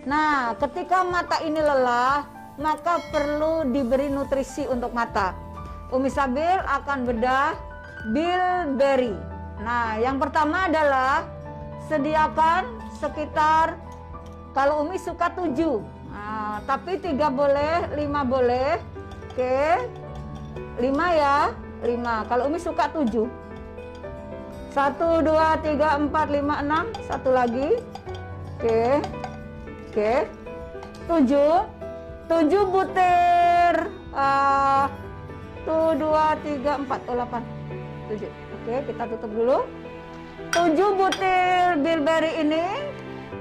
Nah, ketika mata ini lelah, maka perlu diberi nutrisi untuk mata. Umi Sabil akan bedah bilberry. Nah, yang pertama adalah sediakan sekitar, kalau Umi suka 7, nah, tapi 3 boleh, 5 boleh. Oke, 5 ya, 5. Kalau Umi suka 7. 1, 2, 3, 4, 5, 6. Satu lagi. Oke. Oke, 7 butir 1, 2, 3, 4, 8, 7. Oke, kita tutup dulu. 7 butir bilberry ini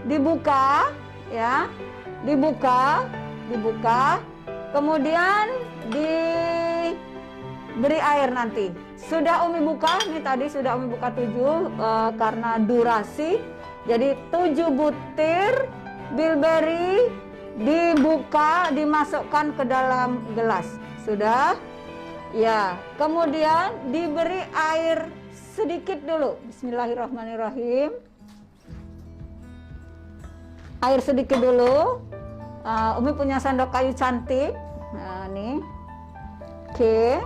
dibuka ya, dibuka, kemudian diberi air nanti. Sudah Umi buka, nih tadi sudah Umi buka 7 karena durasi. Jadi 7 butir bilberry dibuka, dimasukkan ke dalam gelas. Sudah? Ya. Kemudian diberi air sedikit dulu. Bismillahirrahmanirrahim. Air sedikit dulu. Umi punya sendok kayu cantik. Nah, nih. Oke.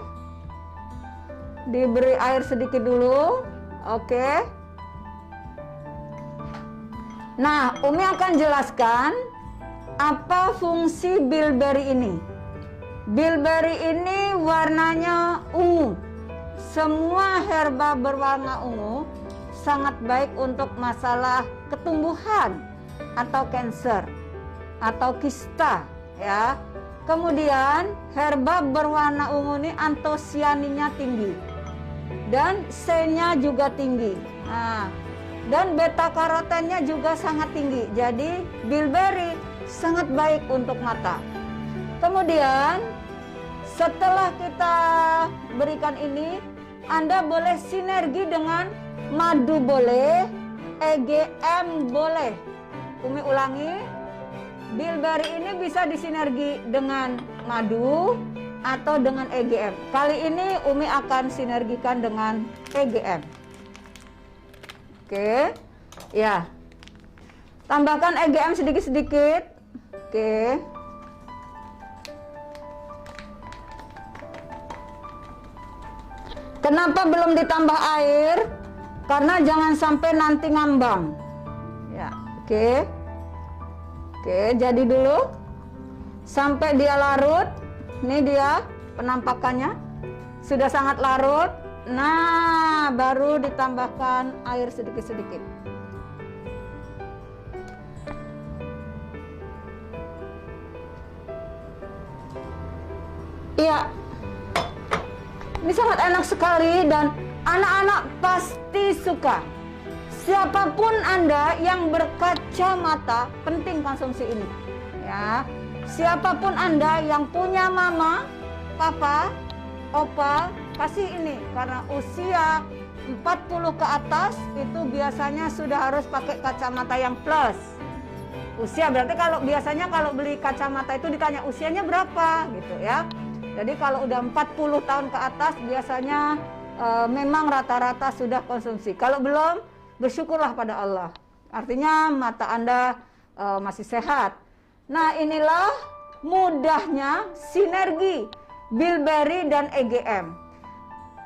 Diberi air sedikit dulu. Oke. Nah, Umi akan jelaskan apa fungsi bilberry ini. Bilberry ini warnanya ungu. Semua herba berwarna ungu sangat baik untuk masalah ketumbuhan atau kanker atau kista ya. Kemudian herba berwarna ungu ini antosianinnya tinggi dan C-nya juga tinggi. Nah, dan beta karotennya juga sangat tinggi. Jadi bilberry sangat baik untuk mata. Kemudian setelah kita berikan ini, Anda boleh sinergi dengan madu boleh, EGM boleh. Umi ulangi, bilberry ini bisa disinergi dengan madu atau dengan EGM. Kali ini Umi akan sinergikan dengan EGM. Oke, ya. Tambahkan EGM sedikit-sedikit. Oke. Kenapa belum ditambah air? Karena jangan sampai nanti ngambang. Ya, oke. Oke, jadi dulu sampai dia larut. Ini dia penampakannya. Sudah sangat larut. Nah, baru ditambahkan air sedikit-sedikit. Iya, ini sangat enak sekali dan anak-anak pasti suka. Siapapun Anda yang berkacamata, penting konsumsi ini. Ya, siapapun Anda yang punya mama, papa, opa, kasih ini, karena usia 40 ke atas itu biasanya sudah harus pakai kacamata yang plus. Usia berarti kalau biasanya kalau beli kacamata itu ditanya usianya berapa gitu ya. Jadi kalau udah 40 tahun ke atas biasanya memang rata-rata sudah konsumsi. Kalau belum, bersyukurlah pada Allah. Artinya mata Anda masih sehat. Nah, inilah mudahnya sinergi bilberry dan EGM.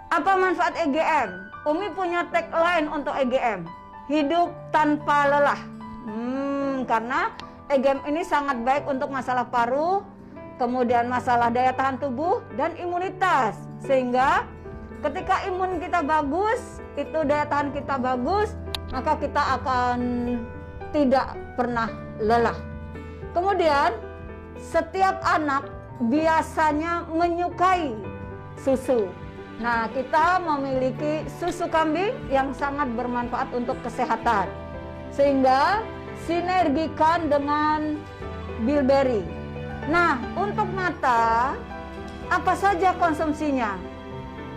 Apa manfaat EGM? Umi punya tagline untuk EGM, hidup tanpa lelah. Karena EGM ini sangat baik untuk masalah paru, kemudian masalah daya tahan tubuh dan imunitas. Sehingga ketika imun kita bagus, itu daya tahan kita bagus, maka kita akan tidak pernah lelah. Kemudian setiap anak biasanya menyukai susu. Nah, kita memiliki susu kambing yang sangat bermanfaat untuk kesehatan. Sehingga sinergikan dengan bilberry. Nah, untuk mata, apa saja konsumsinya?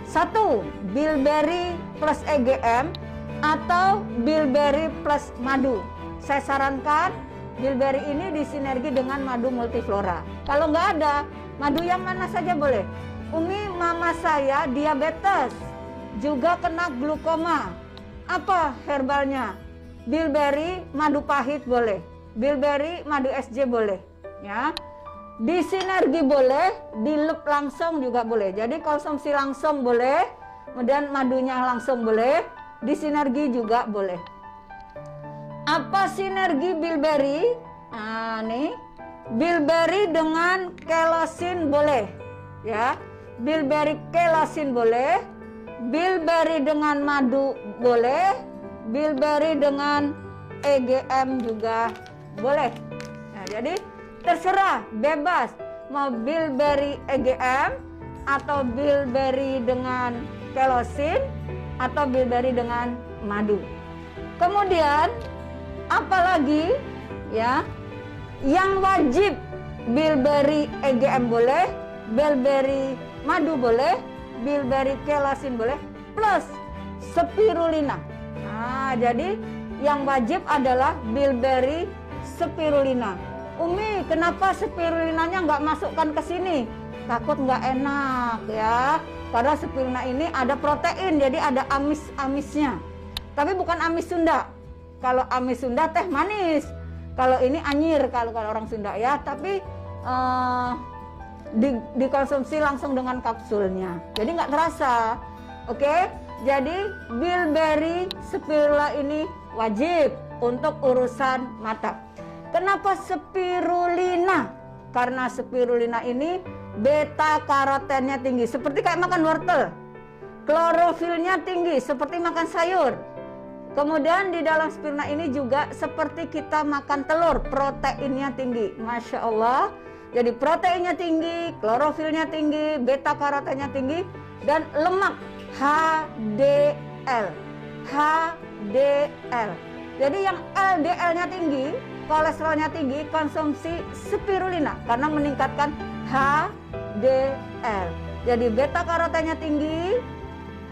1. Bilberry plus EGM atau bilberry plus madu. Saya sarankan bilberry ini disinergi dengan madu multiflora. Kalau nggak ada, madu yang mana saja boleh. Umi mama saya diabetes, juga kena glukoma. Apa herbalnya? Bilberry, madu pahit boleh. bilberry madu SJ boleh ya. Disinergi boleh, dilup langsung juga boleh. Jadi konsumsi langsung boleh, kemudian madunya langsung boleh, disinergi juga boleh. Apa sinergi bilberry? Nah, nih bilberry dengan kelosin boleh ya. Bilberry kelosin boleh, bilberry dengan madu boleh, bilberry dengan EGM juga boleh. Nah, jadi terserah, bebas mau bilberry EGM atau bilberry dengan kelosin atau bilberry dengan madu. Kemudian apalagi ya yang wajib, bilberry EGM boleh, bilberry madu boleh, bilberry kelosin boleh, plus spirulina. Nah, jadi yang wajib adalah bilberry spirulina. Umi, kenapa spirulinanya nggak masukkan ke sini? Takut nggak enak ya. Karena spirulina ini ada protein, jadi ada amis-amisnya. Tapi bukan amis Sunda. Kalau amis Sunda teh manis. Kalau ini anyir kalau orang Sunda ya. Tapi dikonsumsi langsung dengan kapsulnya. Jadi nggak terasa. Oke? Jadi bilberry spirulina ini wajib untuk urusan mata. Kenapa spirulina? Karena spirulina ini beta karotennya tinggi, seperti kayak makan wortel. Klorofilnya tinggi, seperti makan sayur. Kemudian di dalam spirulina ini juga seperti kita makan telur, proteinnya tinggi. Masya Allah. Jadi proteinnya tinggi, klorofilnya tinggi, beta karotennya tinggi, dan lemak HDL. HDL. Jadi yang LDL-nya tinggi, kolesterolnya tinggi, konsumsi spirulina karena meningkatkan HDL. Jadi beta karotennya tinggi,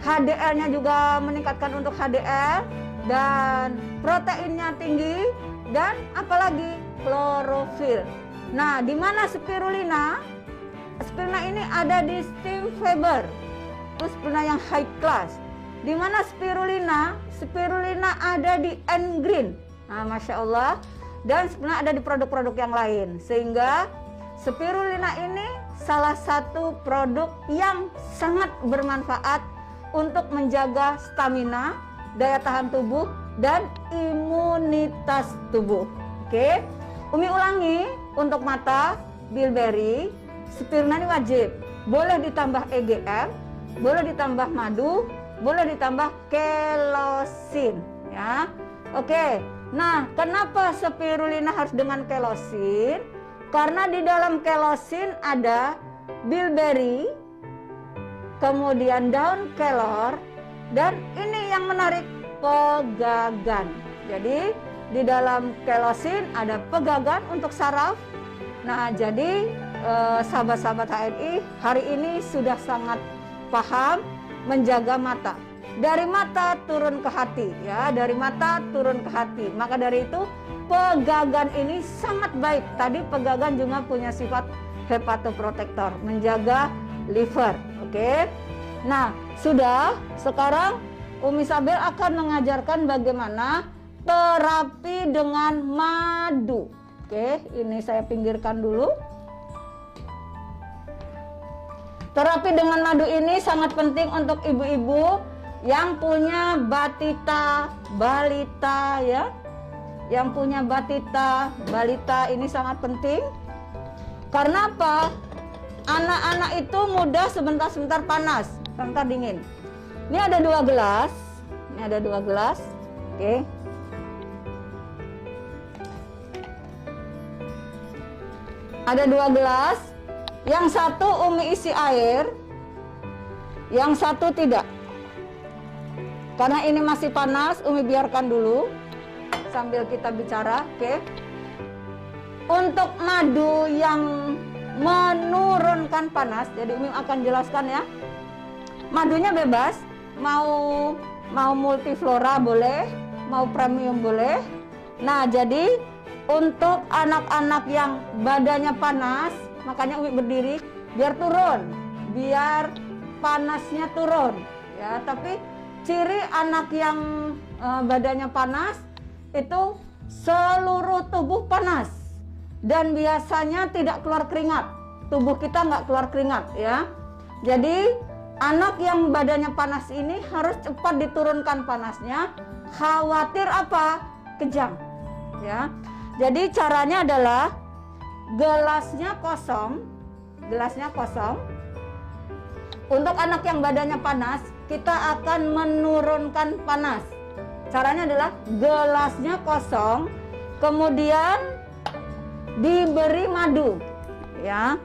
HDL-nya juga meningkatkan untuk HDL, dan proteinnya tinggi, dan apalagi klorofil. Nah, di mana spirulina? Spirulina ini ada di steam fiber, itu spirulina yang high class. Di mana spirulina? Spirulina ada di N-Green. Nah, Masya Allah. Dan sebenarnya ada di produk-produk yang lain. Sehingga spirulina ini salah satu produk yang sangat bermanfaat untuk menjaga stamina, daya tahan tubuh, dan imunitas tubuh. Oke, Umi ulangi, untuk mata, bilberry, spirulina ini wajib. Boleh ditambah EGM, boleh ditambah madu, boleh ditambah kelosin. Ya, oke. Nah, kenapa spirulina harus dengan kelosin? Karena di dalam kelosin ada bilberry, kemudian daun kelor, dan ini yang menarik, pegagan. Jadi di dalam kelosin ada pegagan untuk saraf. Nah, jadi sahabat-sahabat HNI hari ini sudah sangat paham menjaga mata. Dari mata turun ke hati ya, dari mata turun ke hati. Maka dari itu pegagan ini sangat baik. Tadi pegagan juga punya sifat hepatoprotektor, menjaga liver. Oke. Nah, sudah. Sekarang Umi Sabel akan mengajarkan bagaimana terapi dengan madu. Oke, ini saya pinggirkan dulu. Terapi dengan madu ini sangat penting untuk ibu-ibu yang punya batita, balita ya. Yang punya batita, balita ini sangat penting. Karena apa? Anak-anak itu mudah sebentar-sebentar panas, sebentar dingin. Ini ada 2 gelas. Ini ada 2 gelas. Oke. Ada 2 gelas. Yang satu Umi isi air, yang satu tidak. Karena ini masih panas, Umi biarkan dulu sambil kita bicara, oke? Untuk madu yang menurunkan panas, jadi Umi akan jelaskan ya. Madunya bebas, mau multiflora boleh, mau premium boleh. Nah, jadi untuk anak-anak yang badannya panas, makanya Umi berdiri biar turun, biar panasnya turun ya. Tapi ciri anak yang badannya panas itu seluruh tubuh panas dan biasanya tidak keluar keringat. Tubuh kita nggak keluar keringat ya. Jadi anak yang badannya panas ini harus cepat diturunkan panasnya. Khawatir apa? Kejang ya. Jadi caranya adalah gelasnya kosong. Untuk anak yang badannya panas, kita akan menurunkan panas. Caranya adalah gelasnya kosong, kemudian diberi madu ya.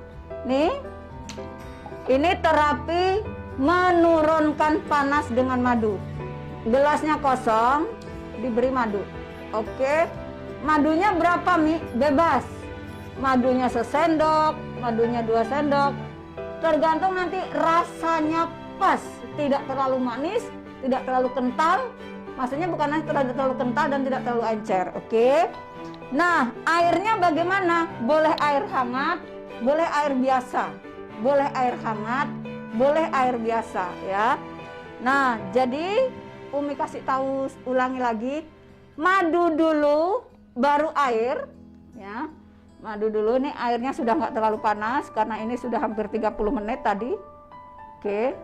Nih, ini terapi menurunkan panas dengan madu. Gelasnya kosong, diberi madu. Oke, madunya berapa Mi? Bebas. Madunya sesendok, madunya 2 sendok, tergantung nanti rasanya pas, tidak terlalu manis, tidak terlalu kental. Maksudnya bukan terlalu kental dan tidak terlalu encer. Oke. Nah, airnya bagaimana? Boleh air hangat, boleh air biasa, boleh air hangat, boleh air biasa ya. Nah, jadi Umi kasih tahu, ulangi lagi, madu dulu baru air ya. Madu dulu, nih airnya sudah nggak terlalu panas karena ini sudah hampir 30 menit tadi. Oke.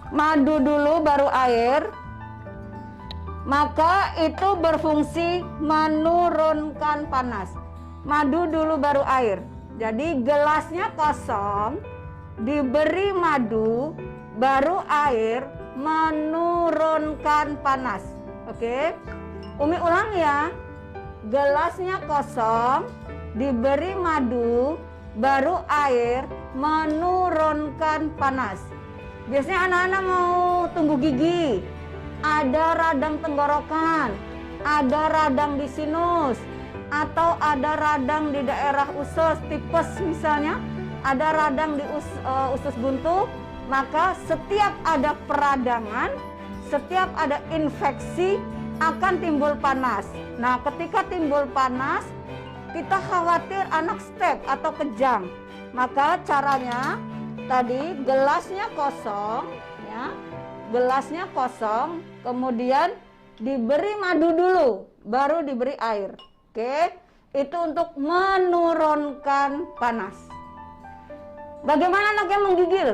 Madu dulu baru air. Maka itu berfungsi menurunkan panas. Madu dulu baru air. Jadi gelasnya kosong, diberi madu, baru air, menurunkan panas. Oke. Umi ulang ya. Gelasnya kosong, diberi madu, baru air, menurunkan panas. Biasanya anak-anak mau tumbuh gigi, ada radang tenggorokan, ada radang di sinus, atau ada radang di daerah usus, tipes misalnya, ada radang di usus buntu, maka setiap ada peradangan, setiap ada infeksi, akan timbul panas. Nah, ketika timbul panas, kita khawatir anak step atau kejang. Maka caranya tadi gelasnya kosong ya. Gelasnya kosong, kemudian diberi madu dulu, baru diberi air. Oke, itu untuk menurunkan panas. Bagaimana anak yang menggigil?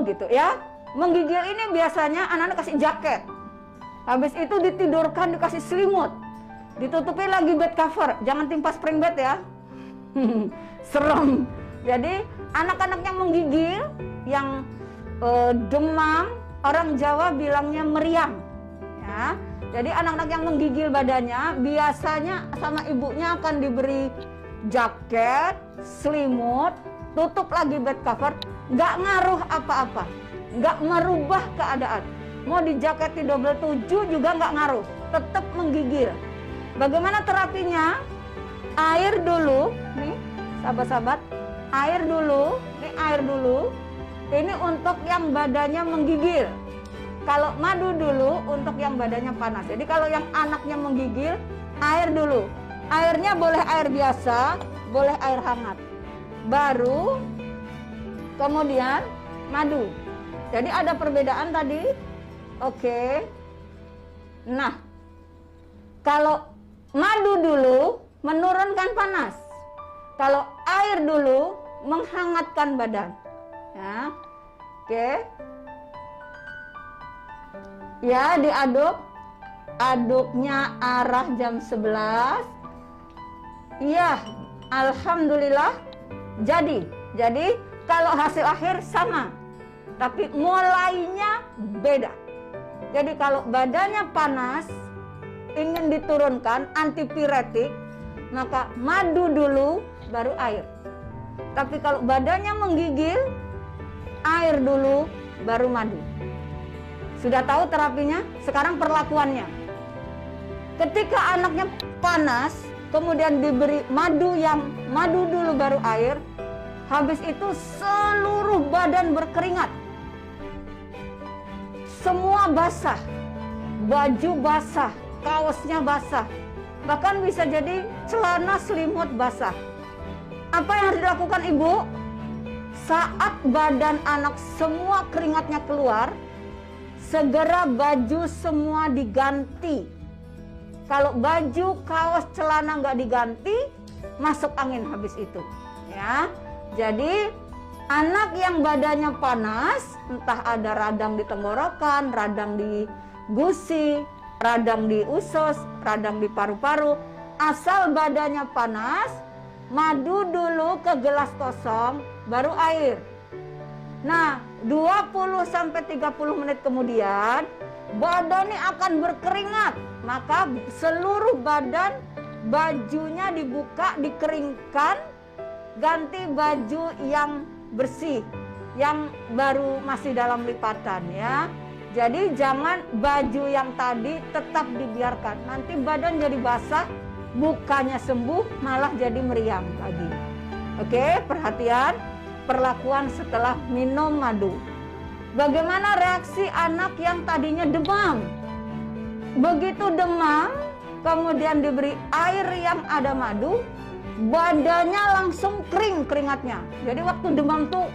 Gitu ya. Menggigil ini biasanya anak-anak kasih jaket. Habis itu ditidurkan, dikasih selimut, ditutupi lagi bed cover, jangan timpa spring bed ya. Serem. Jadi anak-anak yang menggigil, yang demam, orang Jawa bilangnya meriang ya. Jadi anak-anak yang menggigil badannya biasanya sama ibunya akan diberi jaket, selimut, tutup lagi bed cover, nggak ngaruh apa-apa, nggak merubah keadaan. Mau dijaketi double 7 juga nggak ngaruh, tetap menggigil. Bagaimana terapinya? Air dulu, nih sahabat-sahabat, air dulu, nih air dulu. Ini untuk yang badannya menggigil. Kalau madu dulu untuk yang badannya panas. Jadi kalau yang anaknya menggigil, air dulu. Airnya boleh air biasa, boleh air hangat. Baru kemudian madu. Jadi ada perbedaan tadi. Oke. Nah, kalau madu dulu menurunkan panas. Kalau air dulu menghangatkan badan. Ya. Oke. Ya, diaduk. Aduknya arah jam 11. Iya, alhamdulillah jadi. Jadi kalau hasil akhir sama, tapi mulainya beda. Jadi kalau badannya panas, ingin diturunkan antipiretik, maka madu dulu baru air. Tapi kalau badannya menggigil, air dulu baru madu. Sudah tahu terapinya? Sekarang perlakuannya. Ketika anaknya panas, kemudian diberi madu yang madu dulu baru air, habis itu seluruh badan berkeringat. Semua basah, baju basah, kaosnya basah, bahkan bisa jadi celana selimut basah. Apa yang harus dilakukan ibu? Saat badan anak semua keringatnya keluar, segera baju semua diganti. Kalau baju, kaos, celana nggak diganti, masuk angin habis itu. Ya, jadi anak yang badannya panas, entah ada radang di tenggorokan, radang di gusi, radang di usus, radang di paru-paru, asal badannya panas, madu dulu ke gelas kosong, baru air. Nah, 20-30 menit kemudian, badannya akan berkeringat. Maka seluruh badan, bajunya dibuka, dikeringkan, ganti baju yang bersih, yang baru masih dalam lipatan ya. Jadi jangan baju yang tadi tetap dibiarkan, nanti badan jadi basah, bukannya sembuh malah jadi meriang lagi. Oke, perhatian perlakuan setelah minum madu. Bagaimana reaksi anak yang tadinya demam? Begitu demam, kemudian diberi air yang ada madu, badannya langsung kering keringatnya. Jadi waktu demam tuh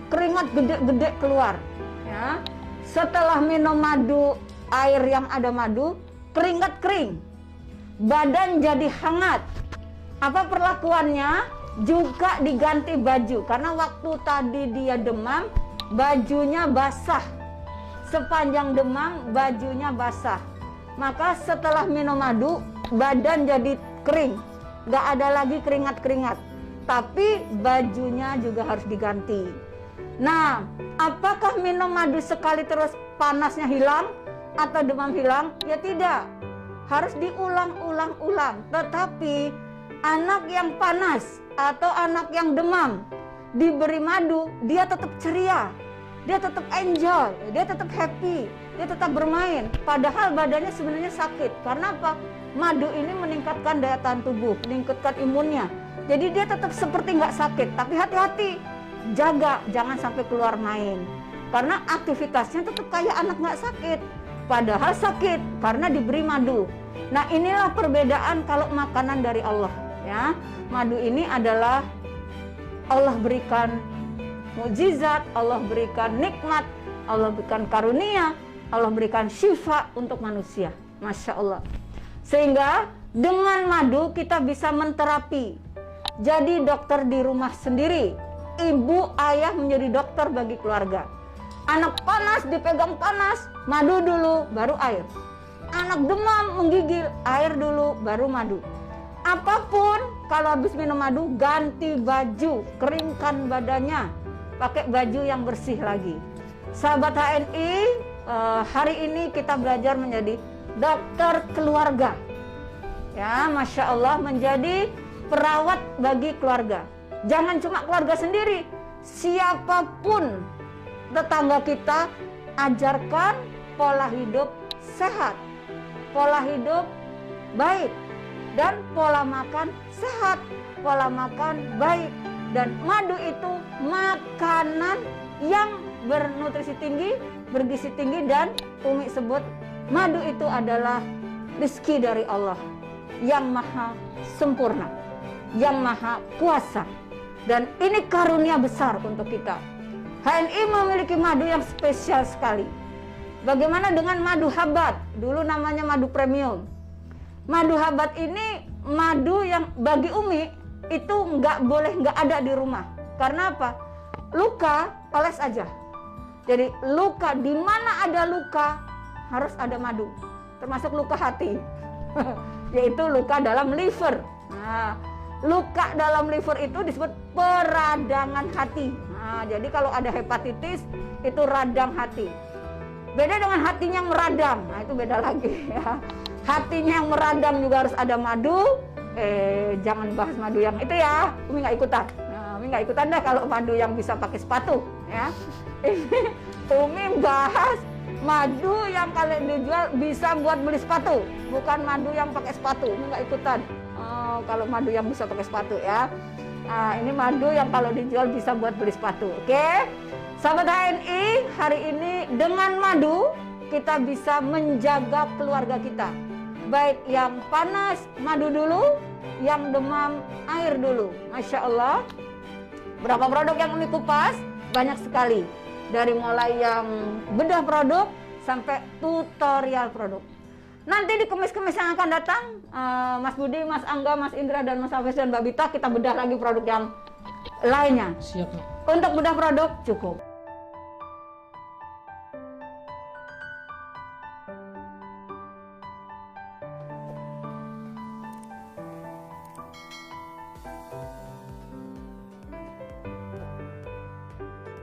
keringat gede-gede keluar ya. Setelah minum madu, air yang ada madu, keringat kering, badan jadi hangat. Apa perlakuannya? Juga diganti baju, karena waktu tadi dia demam, bajunya basah. Sepanjang demam, bajunya basah. Maka setelah minum madu, badan jadi kering, gak ada lagi keringat-keringat. Tapi bajunya juga harus diganti. Nah, apakah minum madu sekali terus panasnya hilang atau demam hilang? Ya tidak, harus diulang-ulang-ulang. Tetapi anak yang panas atau anak yang demam diberi madu, dia tetap ceria, dia tetap enjoy, dia tetap happy, dia tetap bermain. Padahal badannya sebenarnya sakit. Karena apa? Madu ini meningkatkan daya tahan tubuh, meningkatkan imunnya. Jadi dia tetap seperti nggak sakit. Tapi hati-hati, jaga jangan sampai keluar main. Karena aktivitasnya tetap kayak anak nggak sakit. Padahal sakit karena diberi madu. Nah, inilah perbedaan kalau makanan dari Allah. Ya, madu ini adalah Allah berikan mukjizat, Allah berikan nikmat, Allah berikan karunia, Allah berikan syifa untuk manusia. Masya Allah. Sehingga dengan madu kita bisa menterapi. Jadi dokter di rumah sendiri. Ibu, ayah menjadi dokter bagi keluarga. Anak panas dipegang panas, madu dulu, baru air. Anak demam menggigil, air dulu, baru madu. Apapun, kalau habis minum madu, ganti baju, keringkan badannya, pakai baju yang bersih lagi. Sahabat HNI, hari ini kita belajar menjadi dokter keluarga. Ya, Masya Allah, menjadi perawat bagi keluarga. Jangan cuma keluarga sendiri, siapapun tetangga kita, ajarkan pola hidup sehat, pola hidup baik, dan pola makan sehat, pola makan baik. Dan madu itu makanan yang bernutrisi tinggi, bergizi tinggi, dan Umi sebut madu itu adalah rezeki dari Allah yang maha sempurna, yang maha kuasa. Dan ini karunia besar untuk kita. HNI memiliki madu yang spesial sekali. Bagaimana dengan madu habat? Dulu namanya madu premium. Madu habat ini madu yang bagi Umi itu nggak ada di rumah. Karena apa? Luka, oles aja. Jadi luka, di mana ada luka harus ada madu. Termasuk luka hati, yaitu luka dalam liver. Nah, luka dalam liver itu disebut peradangan hati. Nah, jadi kalau ada hepatitis itu radang hati. Beda dengan hatinya yang meradang. Nah, itu beda lagi ya. Hatinya yang meradang juga harus ada madu. Jangan bahas madu yang itu ya. Umi nggak ikutan. Nah, Umi nggak ikutan dah kalau madu yang bisa pakai sepatu ya. Ini Umi bahas madu yang kalau dijual bisa buat beli sepatu, bukan madu yang pakai sepatu. Umi nggak ikutan. Kalau madu yang bisa pakai sepatu ya. Nah, ini madu yang kalau dijual bisa buat beli sepatu. Oke. Sahabat HNI, hari ini dengan madu kita bisa menjaga keluarga kita. Baik yang panas, madu dulu, yang demam, air dulu. Masya Allah. Berapa produk yang Umi kupas? Banyak sekali. Dari mulai yang bedah produk sampai tutorial produk. Nanti di kemis-kemis yang akan datang, Mas Budi, Mas Angga, Mas Indra, dan Mas Hafiz dan Mbak Bita, kita bedah lagi produk yang lainnya. Siap. Untuk bedah produk cukup.